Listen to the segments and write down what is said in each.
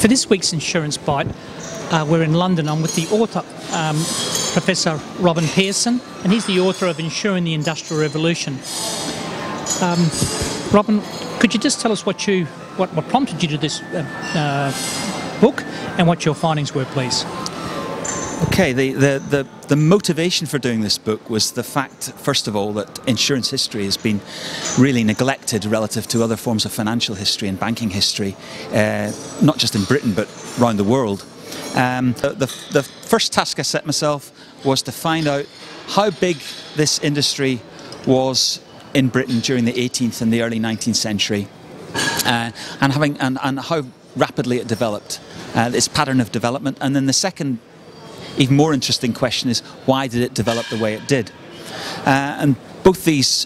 For this week's Insurance Bite, we're in London. I'm with the author, Professor Robin Pearson, and he's the author of Insuring the Industrial Revolution. Robin, could you just tell us what prompted you to this book and what your findings were, please? Okay, the motivation for doing this book was the fact, first of all, that insurance history has been really neglected relative to other forms of financial history and banking history, not just in Britain but around the world. The first task I set myself was to find out how big this industry was in Britain during the 18th and the early 19th century, and how rapidly it developed, its pattern of development. And then the second, even more interesting question is, why did it develop the way it did? And both these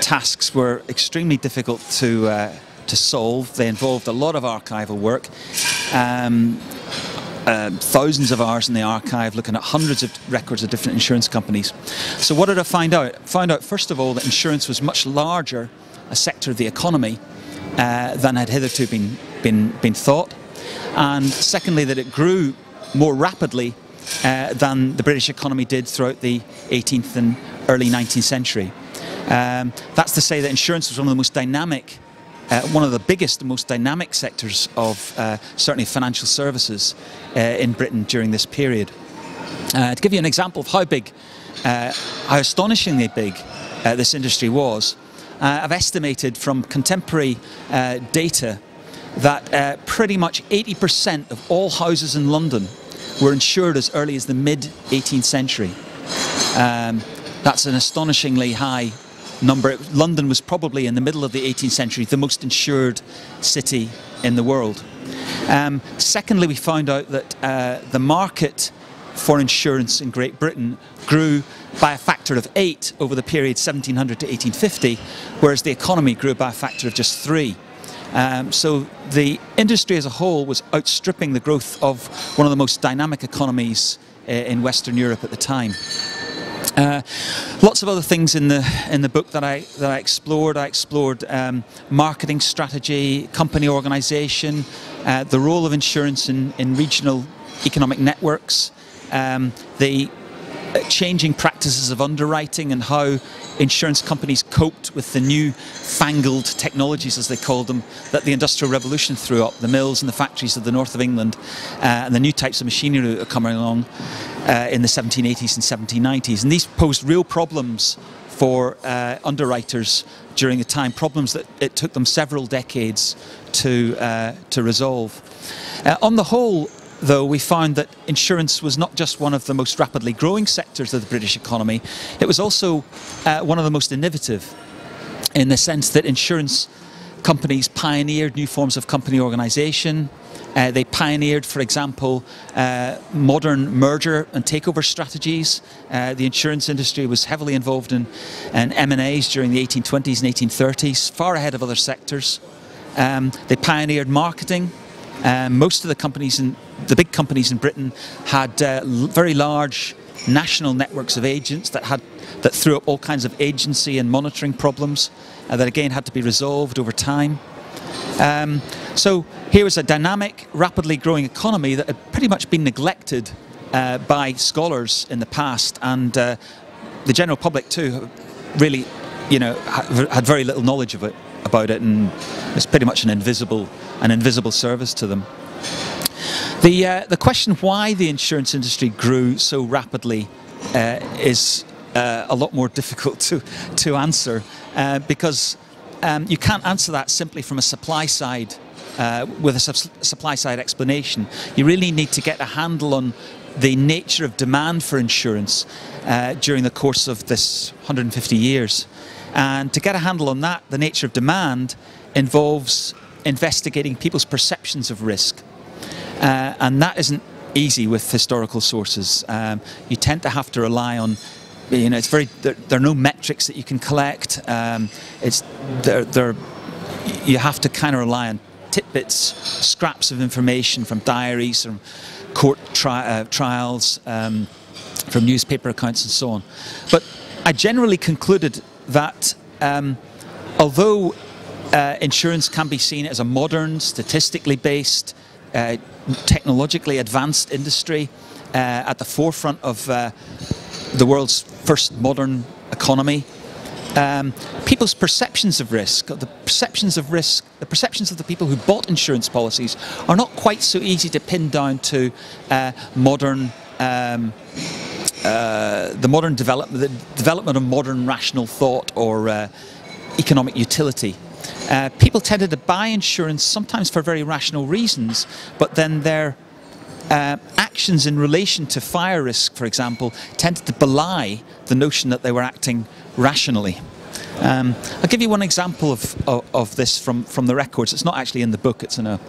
tasks were extremely difficult to solve. They involved a lot of archival work, thousands of hours in the archive, looking at hundreds of records of different insurance companies. So what did I find out? I found out, first of all, that insurance was much larger a sector of the economy than had hitherto been thought, and secondly, that it grew more rapidly than the British economy did throughout the 18th and early 19th century. That's to say that insurance was one of the most dynamic, one of the biggest and most dynamic sectors of certainly financial services in Britain during this period. To give you an example of how big, how astonishingly big this industry was, I've estimated from contemporary data that pretty much 80% of all houses in London were insured as early as the mid-18th century. That's an astonishingly high number. London was probably, in the middle of the 18th century, the most insured city in the world. Secondly, we found out that the market for insurance in Great Britain grew by a factor of 8 over the period 1700 to 1850, whereas the economy grew by a factor of just 3. So the industry as a whole was outstripping the growth of one of the most dynamic economies in Western Europe at the time. Lots of other things in the book that I explored. I explored marketing strategy, company organisation, the role of insurance in regional economic networks, the changing practices of underwriting and how insurance companies coped with the new fangled technologies, as they called them, that the Industrial Revolution threw up, the mills and the factories of the north of England, and the new types of machinery that were coming along in the 1780s and 1790s. And these posed real problems for underwriters during the time, problems that it took them several decades to resolve. On the whole, though, we found that insurance was not just one of the most rapidly growing sectors of the British economy, it was also one of the most innovative, in the sense that insurance companies pioneered new forms of company organisation. They pioneered, for example, modern merger and takeover strategies. The insurance industry was heavily involved in M&As during the 1820s and 1830s, far ahead of other sectors. They pioneered marketing. Most of the big companies in Britain had very large national networks of agents that threw up all kinds of agency and monitoring problems that again had to be resolved over time. So here was a dynamic, rapidly growing economy that had pretty much been neglected by scholars in the past, and the general public too really, had very little knowledge of it, about it, and it's pretty much an invisible service to them. The question why the insurance industry grew so rapidly is a lot more difficult to answer, because you can't answer that simply from a supply side, with a supply side explanation. You really need to get a handle on the nature of demand for insurance during the course of this 150 years. And to get a handle on that, the nature of demand involves investigating people's perceptions of risk. And that isn't easy with historical sources. You tend to have to rely on, there are no metrics that you can collect. You have to kind of rely on tidbits, scraps of information from diaries, from court trials, from newspaper accounts and so on. But I generally concluded that although insurance can be seen as a modern, statistically based technologically advanced industry at the forefront of the world's first modern economy. People's perceptions of risk, the perceptions of the people who bought insurance policies are not quite so easy to pin down to the development of modern rational thought or economic utility. People tended to buy insurance sometimes for very rational reasons, but then their actions in relation to fire risk, for example, tended to belie the notion that they were acting rationally. I'll give you one example of this from the records. It's not actually in the book, it's in a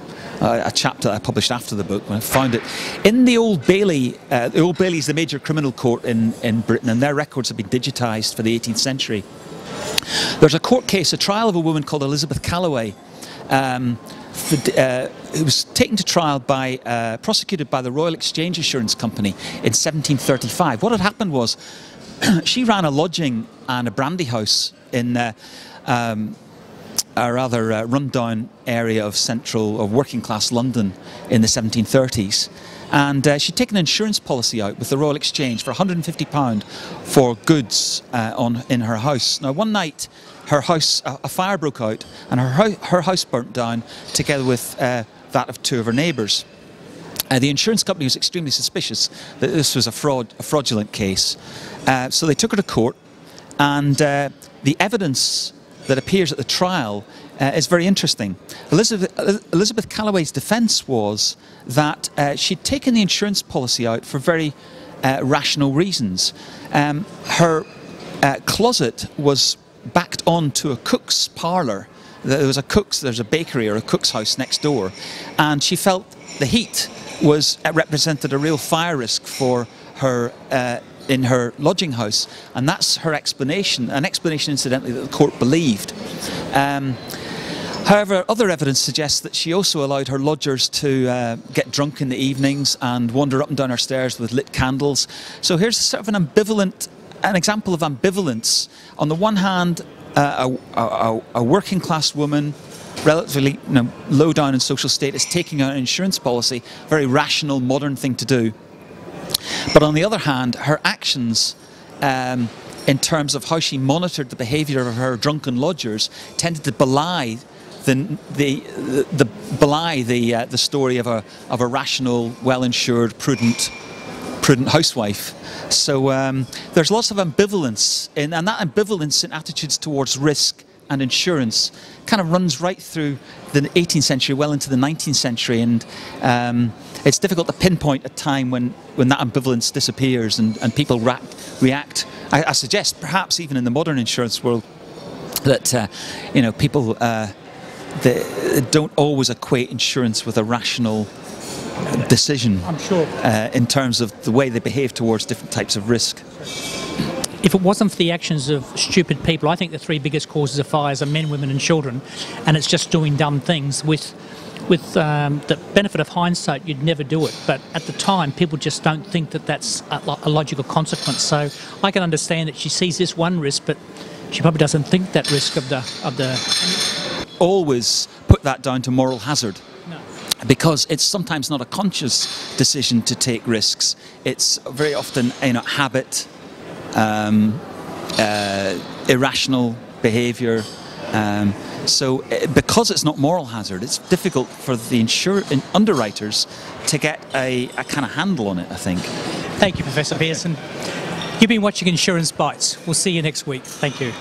chapter I published after the book when I found it. In the Old Bailey is the major criminal court in Britain, and their records have been digitised for the 18th century. There's a court case, a trial of a woman called Elizabeth Calloway, who was taken to trial prosecuted by the Royal Exchange Assurance Company in 1735. What had happened was she ran a lodging and a brandy house in a rather rundown area of central or working class London in the 1730s. And she'd taken an insurance policy out with the Royal Exchange for £150 for goods in her house. Now, one night, her house, a fire broke out, and her house burnt down, together with that of two of her neighbours. The insurance company was extremely suspicious that this was a fraudulent case, so they took her to court, and the evidence that appears at the trial is very interesting. Elizabeth Calloway's defence was that she'd taken the insurance policy out for very rational reasons. Her closet was backed onto a cook's parlour. There's a bakery or a cook's house next door, and she felt the heat represented a real fire risk for her in her lodging house, and that's her explanation, an explanation incidentally that the court believed. However, other evidence suggests that she also allowed her lodgers to get drunk in the evenings and wander up and down her stairs with lit candles. So here's sort of an example of ambivalence. On the one hand, a working class woman, relatively low down in social status, taking out an insurance policy, very rational, modern thing to do. But on the other hand, her actions in terms of how she monitored the behaviour of her drunken lodgers tended to belie the story of a rational, well-insured, prudent housewife. So there's lots of ambivalence, and that ambivalence in attitudes towards risk and insurance kind of runs right through the 18th century, well into the 19th century, and it's difficult to pinpoint a time when that ambivalence disappears and people react. I suggest, perhaps even in the modern insurance world, that people they don't always equate insurance with a rational decision. I'm sure. In terms of the way they behave towards different types of risk. If it wasn't for the actions of stupid people, I think the three biggest causes of fires are men, women and children, and it's just doing dumb things. With the benefit of hindsight, you'd never do it, but at the time people just don't think that that's a logical consequence. So I can understand that she sees this one risk, but she probably doesn't think that risk of the always put that down to moral hazard. No. Because it's sometimes not a conscious decision to take risks. It's very often habit, irrational behaviour. So because it's not moral hazard, it's difficult for the underwriters to get a kind of handle on it, I think. Thank you, Professor Pearson. You've been watching Insurance Bites. We'll see you next week. Thank you.